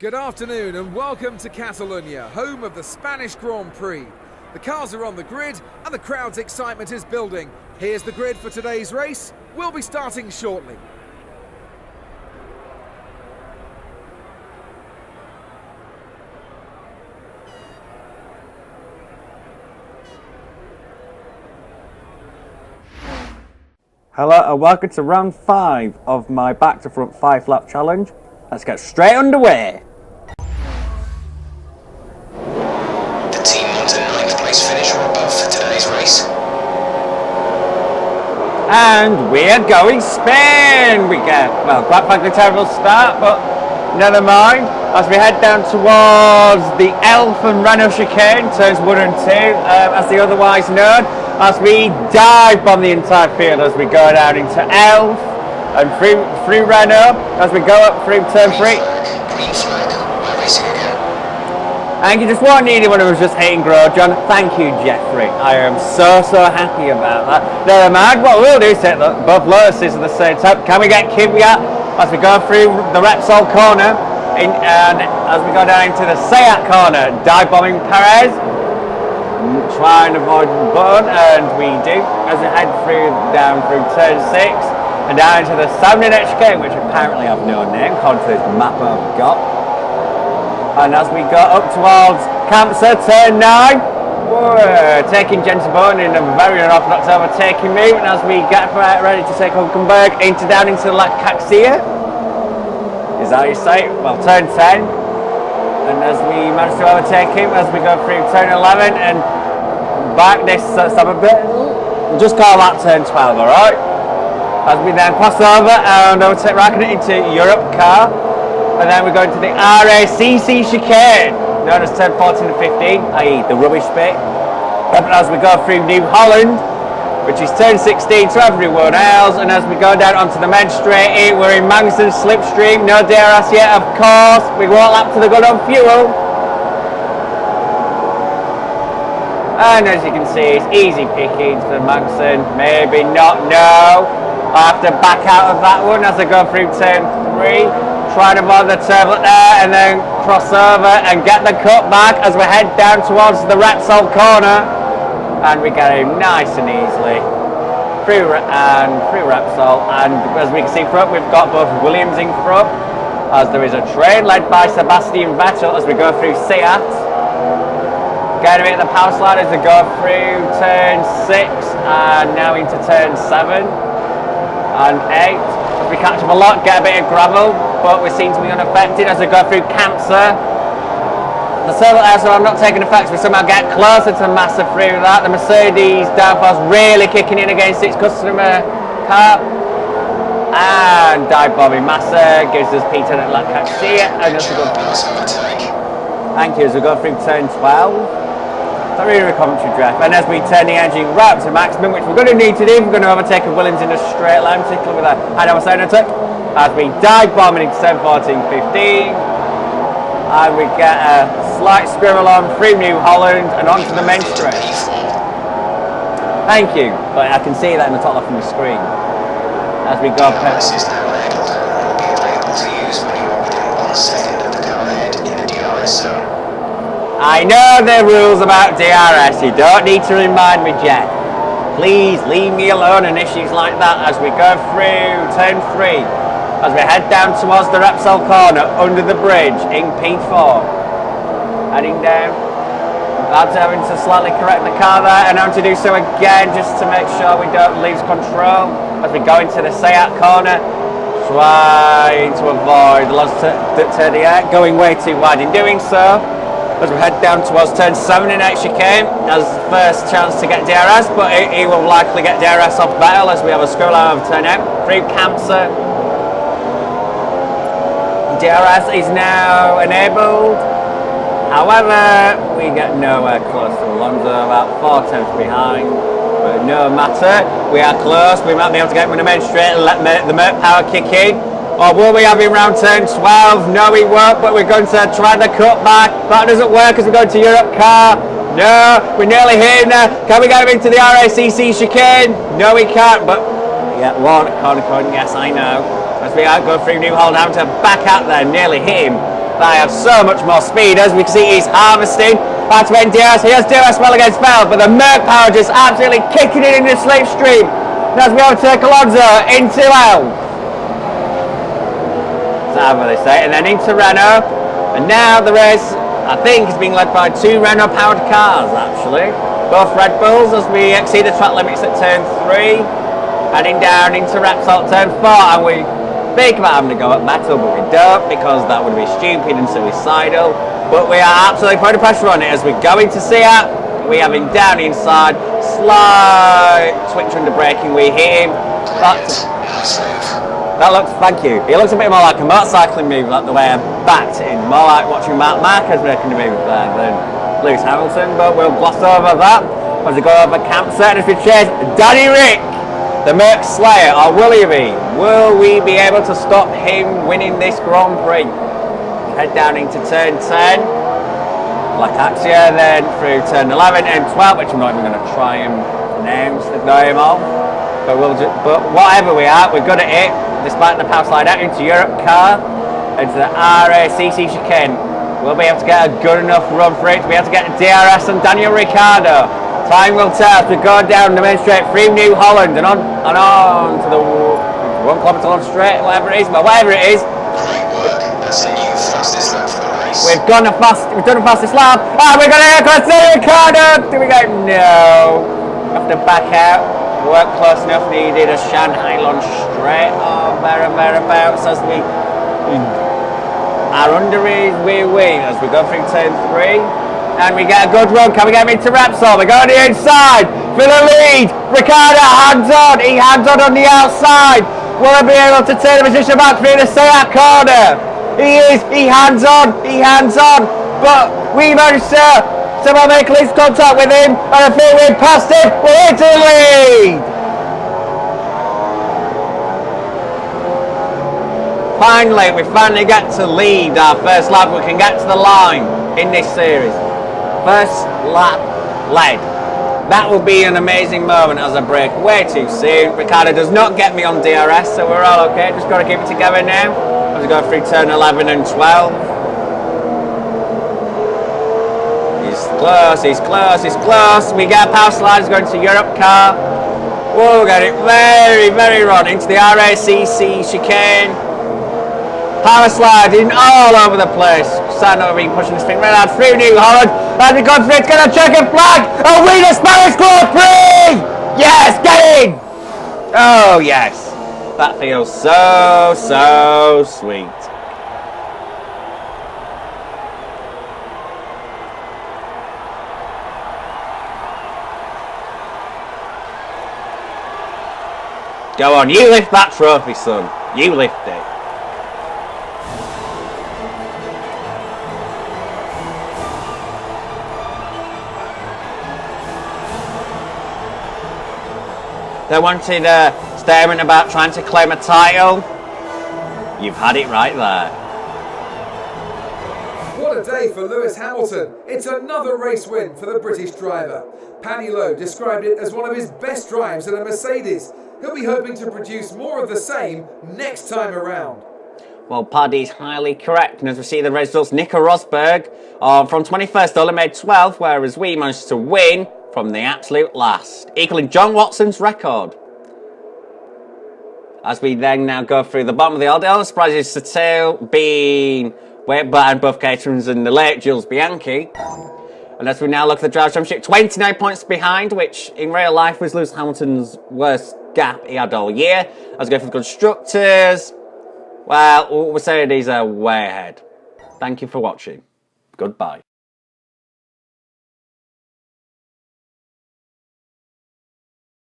Good afternoon and welcome to Catalonia, home of the Spanish Grand Prix. The cars are on the grid and the crowd's excitement is building. Here's the grid for today's race. We'll be starting shortly. Hello and welcome to round 5 of my back to front 5-lap challenge. Let's get straight underway. The team wants a 9th place finish or above for today's race. And we're going spin! We get, well, quite frankly, a terrible start, but never mind. As we head down towards the Elf and Renault chicane, turns 1 and 2, as they otherwise known, as we dive bomb the entire field as we go down into Elf and through Renault, as we go up through turn 3. Green flag, we're racing again. And you just won't need anyone who was just hating Grosjean. Thank you, Jeffrey. I am so happy about that. Never mind, what we'll do is take both Lotuses at the same time. Can we get Kvyat as we go through the Repsol corner? And as we go down into the Seat corner, dive bombing Perez. Try and avoid the button, and we do as we head down through turn 6 and down into the Sounding HK, which apparently have no name according to this map I've got. And as we go up towards Campsa, turn 9, we're taking Jensenborn in a very unorthodox overtaking move, and as we get ready to take Hulkenberg down into La Caxia, is that how you say it? Well, turn 10. And as we manage to overtake him, as we go through turn 11 and back this stop a bit, we'll just call that turn 12, alright? As we then cross over and overtake Raikkonen into Europe car, and then we go into the RACC chicane, known as turn 14 and 15, i.e. the rubbish bit. And as we go through New Holland, which is turn 16 to everyone else, and as we go down onto the main straight, we're in Magnussen's slipstream, no DRS yet, of course. We won't lap to the good on fuel. And as you can see, it's easy pickings for Magnussen. Maybe not, no. I have to back out of that one as I go through turn 3. Try to avoid the turbulent there and then cross over and get the cut back as we head down towards the Repsol corner. And we get him nice and easily through Repsol. And as we can see front, we've got both Williams in front, as there is a train led by Sebastian Vettel as we go through Seat. Get a bit of the power slide as we go through turn 6 and now into turn 7 and 8. As we catch up a lot, get a bit of gravel, but we seem to be unaffected as we go through Campsa. The turbulent air are not taking effect, so we somehow get closer to Massa through that. The Mercedes downforce really kicking in against its customer car. And dive bombing Massa gives us P10 at La Caxia. And as we go, thank you, as we go through turn 12. It's really a commentary draft. And as we turn the engine right up to maximum, which we're going to need to do, we're going to overtake a Williams in a straight line, particularly with a high-down sound attack. As we dive bombing into turn 14, 15. And we get a slight squirrel on through New Holland and onto the main straight. Thank you, but I can see that in the top left of the screen. As we go DRS is now enabled. It will be available to use when you are within 1 second of the car ahead in the DRS zone. I know the rules about DRS, you don't need to remind me, Jeff. Please leave me alone on issues like that as we go through turn 3. As we head down towards the Repsol corner under the bridge in P4. Heading down. I'm having to slightly correct the car there, and I'm to do so again just to make sure we don't lose control. As we go into the Seat corner, trying to avoid the lost turn the air, going way too wide in doing so. As we head down towards turn 7 in H chicane, as first chance to get DRS, but he will likely get DRS off Vettel as we have a scroll line over turn out. Through Campsa. DRS is now enabled. However, we get nowhere close to Alonso, about 4 tenths behind. But no matter, we are close. We might be able to get him in the main straight and let the Merc power kick in. Or will we have him round turn 12? No, we won't, but we're going to try the cut back. That doesn't work as we go to Europe car. No, we're nearly here now. Can we get him into the RACC chicane? No, we can't, but yeah, one corner, yes, I know. As we go through New Holland, having to back out there, nearly hit him They have so much more speed. As we can see, he's harvesting. That's when DRS. He has DRS well against Bell, but the Merc power just absolutely kicking it in the slipstream. And as we overtake Alonso into L. That's what they say. And then into Renault. And now the race, I think, is being led by 2 Renault powered cars, actually. Both Red Bulls as we exceed the track limits at turn 3. Heading down into Repsol turn 4. And we think about having to go at metal, but we don't, because that would be stupid and suicidal. But we are absolutely putting pressure on it as we go into Seat. We have him down inside, slight switch under braking, we hit him. That looks, thank you. It looks a bit more like a motorcycling move, like the way I backed in. More like watching Mark Marquez making a move there than Lewis Hamilton, but we'll gloss over that as we go over campsite as we chase Danny Rick, the Merc Slayer, or will he be? Will we be able to stop him winning this Grand Prix? Head down into turn 10, Black Axia, then through turn 11 and 12, which I'm not even going to try and pronounce the name of. But whatever we are, we're good at it, despite the power slide out into Europe car, into the RACC chicane. We'll be able to get a good enough run for it to be able to get DRS and Daniel Ricciardo. Time will tell as we go down the main straight through New Holland and on to the 1 kilometre long straight, whatever it is, but whatever it is. Great work. That's a new fastest lap for the race. We've done the fastest lap. Ah, we're going to cross Ricciardo. Do we go? No. Have to back out. We weren't close enough. Needed a Shanghai long straight over and thereabouts as we are under his rear wing as we go through turn 3. And we get a good run. Can we get him into Repsol? We go on the inside for the lead. Ricciardo hands on. He hands on the outside. Will he be able to turn the position back through the Seat corner? He is. He hands on. He hands on. But we managed to somehow make at least contact with him. And I think we're past him. We're into the lead. Finally, we finally get to lead our first lap. We can get to the line in this series. First lap led. That will be an amazing moment as I brake way too soon. Ricciardo does not get me on DRS, so we're all okay. Just got to keep it together now as we go through turn 11 and 12. He's close, he's close, he's close. We get power slides going to Europe car. We'll get it very, very wrong into the RACC chicane. Power sliding all over the place. Sano being pushing his thing right out through New Holland. As we go through, it's going to checkered flag. And we the Spanish Grand Prix! Yes, get in! Oh, yes. That feels so, so sweet. Go on, you lift that trophy, son. You lift it. They wanted a statement about trying to claim a title. You've had it right there. What a day for Lewis Hamilton. It's another race win for the British driver. Paddy Lowe described it as one of his best drives in a Mercedes. He'll be hoping to produce more of the same next time around. Well, Paddy's highly correct, and as we see the results, Nico Rosberg from 21st only made 12th, whereas we managed to win from the absolute last, equaling John Watson's record. As we then now go through the bottom of the order, the only surprise is Satil being way behind both Caterans and the late Jules Bianchi. And as we now look at the Drivers' Championship, 29 points behind, which in real life was Lewis Hamilton's worst gap he had all year. As we go for the Constructors, well, Mercedes are way ahead. Thank you for watching. Goodbye.